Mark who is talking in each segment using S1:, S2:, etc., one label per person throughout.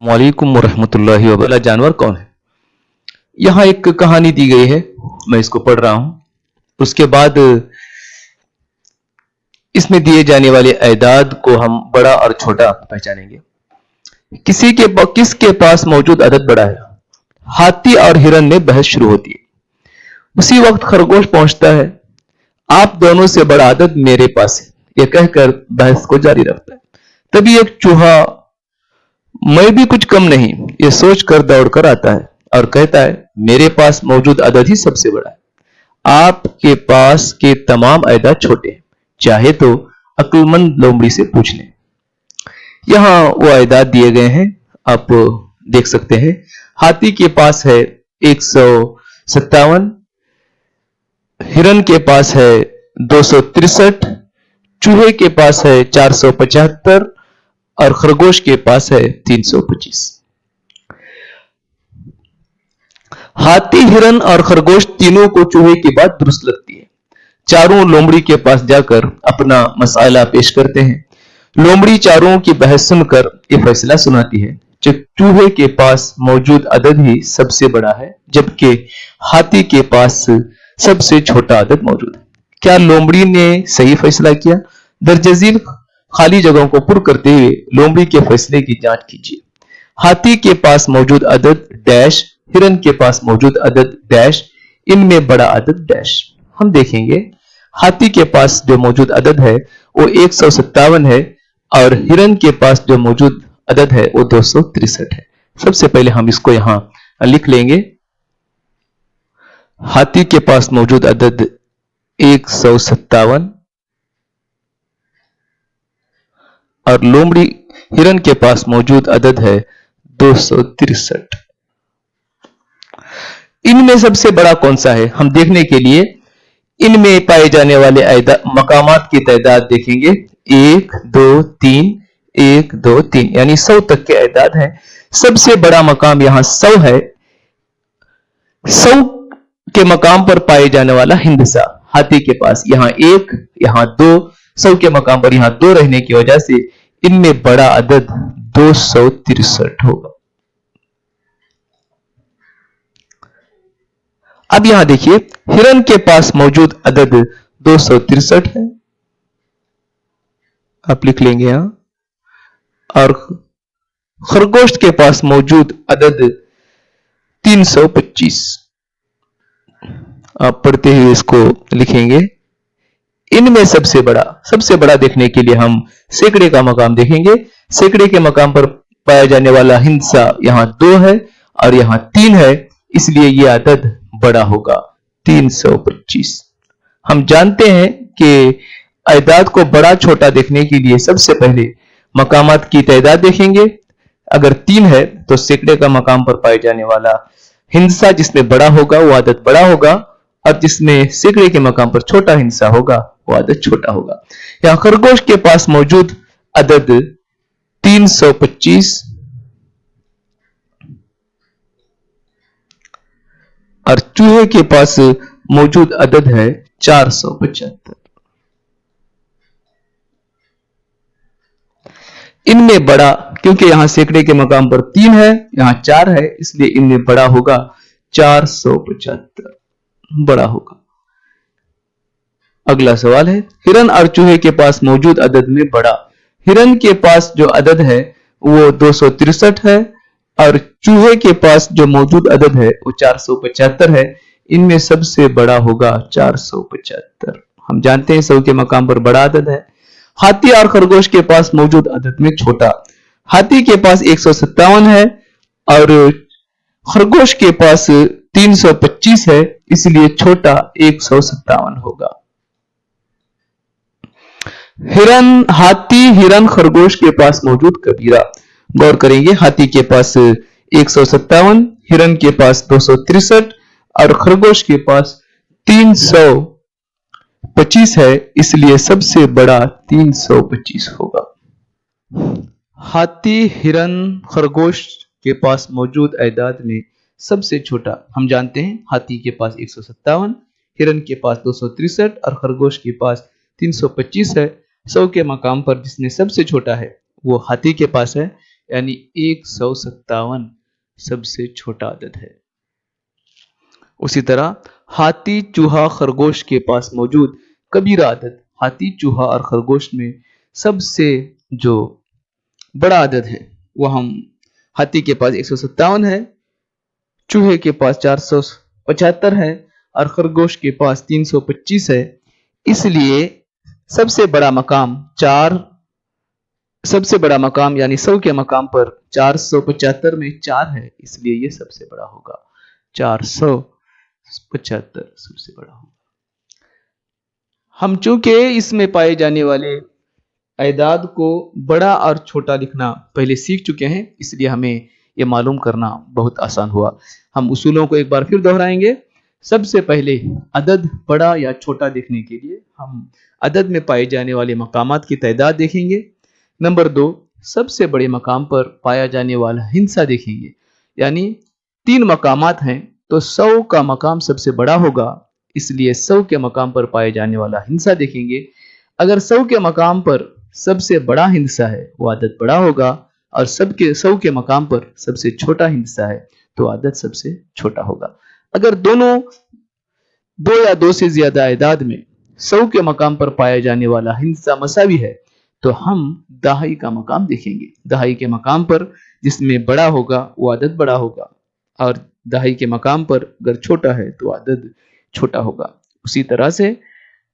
S1: वालेकुम वरहमतुल्लाहि वबरकातुहू। जानवर कौन है? यहाँ एक कहानी दी गई है, मैं इसको पढ़ रहा हूं। उसके बाद इसमें दिए जाने वाले अदाद को हम बड़ा और छोटा पहचानेंगे। किसके पास मौजूद अदद बड़ा है? हाथी और हिरन में बहस शुरू होती है। उसी वक्त खरगोश पहुंचता है। आप दोनों से बड़ा अदद मेरे पास है, यह कहकर बहस को जारी रखता है। तभी एक चूहा मैं भी कुछ कम नहीं, यह सोचकर दौड़कर आता है और कहता है मेरे पास मौजूद अदद ही सबसे बड़ा है। आपके पास के तमाम अदद छोटे हैं, चाहे तो अक्लमंद लोमड़ी से पूछ लें। यहां वो अदद दिए गए हैं, आप देख सकते हैं। हाथी के पास है 157, हिरन के पास है 263, चूहे के पास है 475 और खरगोश के पास है 325। हाथी, हिरन और खरगोश तीनों को चूहे की बात दुरुस्त लगती है। चारों लोमड़ी के पास जाकर अपना मसाला पेश करते हैं। लोमड़ी चारों की बहस सुनकर यह फैसला सुनाती है कि चूहे के पास मौजूद अदद ही सबसे बड़ा है, जबकि हाथी के पास सबसे छोटा अदद मौजूद है। क्या लोमड़ी ने सही फैसला किया? दरजजील खाली जगहों को पुर करते हुए लोमड़ी के फैसले की जांच कीजिए। हाथी के पास मौजूद अदद डैश, हिरन के पास मौजूद अदद डैश, इनमें बड़ा अदद डैश। हम देखेंगे हाथी के पास जो मौजूद अदद है वो 157 है और हिरन के पास जो मौजूद अदद है वो 263 है। सबसे पहले हम इसको यहां लिख लेंगे। हाथी के पास मौजूद अदद 157 और लोमड़ी हिरन के पास मौजूद अदद है 263। इनमें सबसे बड़ा कौन सा है? हम देखने के लिए इनमें पाए जाने वाले मकामात की तादाद देखेंगे। 1 2 3 1 2 3 यानी 100 तक के अदाद हैं। सबसे बड़ा मकाम यहां 100 है। 100 के मकाम पर पाए जाने वाला हिंदसा हाथी के पास यहां 1, यहां 2, 100 के मकाम पर यहां 2 रहने की वजह से इनमें बड़ा अदद 263 होगा। अब यहां देखिए, हिरन के पास मौजूद अदद 263 है, आप लिख लेंगे यहां। और खरगोश के पास मौजूद अदद 325, आप पढ़ते हुए इसको लिखेंगे। इनमें सबसे बड़ा देखने के लिए हम सैकड़े का मकाम देखेंगे। सैकड़े के मकाम पर पाया जाने वाला हिंसा यहां 2 है और यहां 3 है, इसलिए यह अदद बड़ा होगा 325। हम जानते हैं कि अदाद को बड़ा छोटा देखने के लिए सबसे पहले मकामात की तादाद देखेंगे। अगर 3 है तो सैकड़े का मकाम पर पाए जाने वाला हिंसा जिसमें बड़ा होगा वो अदद बड़ा होगा, और जिसमें सैकड़े के मकाम पर छोटा हिंसा होगा वो अदद छोटा होगा। यहां खरगोश के पास मौजूद अदद 325 और चूहे के पास मौजूद अदद है 475। इनमें बड़ा, क्योंकि यहां सैकड़े के मकाम पर 3 है, यहां 4 है, इसलिए इनमें बड़ा होगा 475, बड़ा होगा। अगला सवाल है, हिरन और चूहे के पास मौजूद अदद में बड़ा। हिरन के पास जो अदद है वो 263 है और चूहे के पास जो मौजूद अदद है वो 475 है। इनमें सबसे बड़ा होगा 475। हम जानते हैं 100 के मकाम पर बड़ा अदद है। हाथी और खरगोश के पास मौजूद अदद में छोटा। हाथी के पास 157 है और खरगोश के पास 325 है, इसलिए छोटा 157 होगा। हाथी, हिरन, खरगोश के पास मौजूद कबीरा। गौर करेंगे, हाथी के पास 157, हिरन के पास 263 और खरगोश के पास 325 है, इसलिए सबसे बड़ा 325 होगा। हाथी, हिरन, खरगोश के पास मौजूद अदाद में सबसे छोटा हम जानते हैं हाथी के पास 157, हिरन के पास 263 और खरगोश के पास 325 है। 100 के मकाम पर जिसमें सबसे छोटा है वो हाथी के पास है, यानी 157 सबसे छोटा अदद है। उसी तरह हाथी, चूहा, खरगोश के पास मौजूद कबीरा अदद, हाथी, चूहा और खरगोश में सबसे जो बड़ा अदद है वो हम हाथी के पास 157 है, चूहे के पास 475 है और खरगोश के पास 325 है। इसलिए सबसे बड़ा मकाम यानी 100 के मकाम पर 475 में 4 है, इसलिए ये सबसे बड़ा होगा। 475 सबसे बड़ा होगा। हम चूंकि इसमें पाए जाने वाले अदाद को बड़ा और छोटा लिखना पहले सीख चुके हैं, इसलिए हमें यह मालूम करना बहुत आसान हुआ। हम उसूलों को एक बार फिर दोहराएंगे। सबसे पहले अदद बड़ा या छोटा देखने के लिए हम अदद में पाए जाने वाले मकामात की तादाद देखेंगे। नंबर 2, सबसे बड़े मकाम पर पाया जाने वाला हिंसा देखेंगे। यानी 3 मकामात हैं तो 100 का मकाम सबसे बड़ा होगा, इसलिए 100 के मकाम पर पाए जाने वाला हिंसा देखेंगे। अगर 100 के मकाम पर सबसे बड़ा हिंसा है वो आदत बड़ा होगा, और 100 के मकाम पर सबसे छोटा हिंसा है तो आदत सबसे छोटा होगा। अगर दोनों 2 या 2 से ज्यादा अदाद में 100 के मकाम पर पाया जाने वाला हिंसा मसावी है तो हम दहाई का मकाम देखेंगे। दहाई के मकाम पर जिसमें बड़ा होगा वो आदत बड़ा होगा, और दहाई के मकाम पर अगर छोटा है तो आदत छोटा होगा। उसी तरह से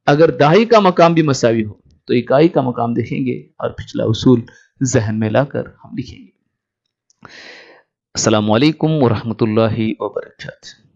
S1: अगर दहाई का मकाम भी मसावी हो तो इकाई का मकाम देखेंगे और पिछला उसूल जहन में लाकर हम लिखेंगे। अस्सलामु अलैकुम व रहमतुल्लाहि व बरकातहू।